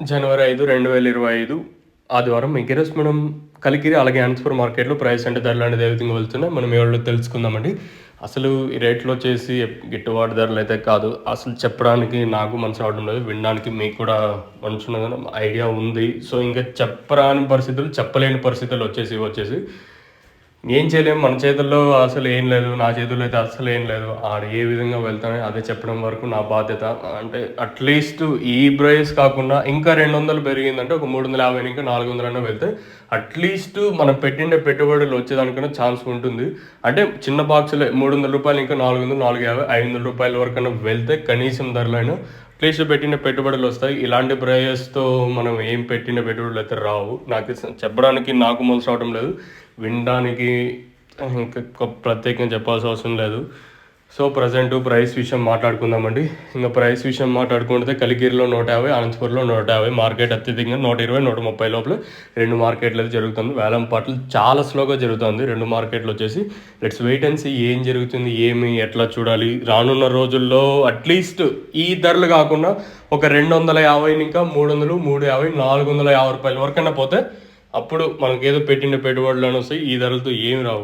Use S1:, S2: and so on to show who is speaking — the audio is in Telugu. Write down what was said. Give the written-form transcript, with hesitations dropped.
S1: జనవరి 5, 2025 ఆదివారం మీకు ఈరోజు మనం కలికిరి అలాగే అనంతపురం మార్కెట్‌లో ప్రైస్ అంటే ధరలు అనేది ఏ విధంగా వెళ్తున్నాయి మనం ఎవరిలో తెలుసుకుందామండి. అసలు ఈ రేట్‌లో వచ్చేసి గిట్టుబాటు ధరలైతే కాదు. అసలు చెప్పడానికి నాకు మనసు రావడం లేదు. వినడానికి మీకు కూడా మనసున్నదని ఐడియా ఉంది. సో, ఇంక చెప్పరాని పరిస్థితులు, చెప్పలేని పరిస్థితులు వచ్చేసి ఏం చేయలేము. మన చేతుల్లో అసలు ఏం లేదు. నా చేతుల్లో అయితే అస్సలు ఏం లేదు. ఆడు ఏ విధంగా వెళ్తానో అదే చెప్పడం వరకు నా బాధ్యత. అంటే అట్‌లీస్ట్ ఈ ప్రైస్ కాకుండా ఇంకా 200 పెరిగిందంటే ఒక 350 ఇంకా 400 వెళ్తే అట్‌లీస్ట్ మనం పెట్టిన పెట్టుబడులు వచ్చేదానికన్నా ఛాన్స్ ఉంటుంది. అంటే చిన్న బాక్సులే రూ. 300 ఇంకా 400, 450, రూ. 500 వరకన్నా వెళ్తే కనీసం ధరలైనా అట్‌లీస్ట్ పెట్టిన పెట్టుబడులు వస్తాయి. ఇలాంటి ప్రైజెస్‌తో మనం ఏం పెట్టిన పెట్టుబడులు అయితే రావు. నాకు చెప్పడానికి నాకు మనసు రావడం లేదు. వినడానికి ఇంకా ప్రత్యేకంగా చెప్పాల్సిన అవసరం లేదు. సో, ప్రెజెంట్ ప్రైస్ విషయం మాట్లాడుకుందామండి. ఇంక ప్రైస్ విషయం మాట్లాడుకుంటే కలికిరిలో 150, అనంతపురంలో 150, మార్కెట్ అత్యధికంగా 120, 130 లోపల 2 మార్కెట్లు అయితే జరుగుతుంది. వేలంపాట్లు చాలా స్లోగా జరుగుతుంది 2 మార్కెట్లు వచ్చేసి. లెట్స్ వెయిట్ అండ్ సీ ఏం జరుగుతుంది, ఏమి, ఎట్లా చూడాలి. రానున్న రోజుల్లో అట్‌లీస్ట్ ఈ ధరలు కాకుండా ఒక 250 ఇంకా 300, 350, రూ. 450 వరకన్నా పోతే అప్పుడు మనకేదో పెట్టిన పెట్టుబడులు అని వస్తాయి. ఈ ధరలతో ఏమి రావు.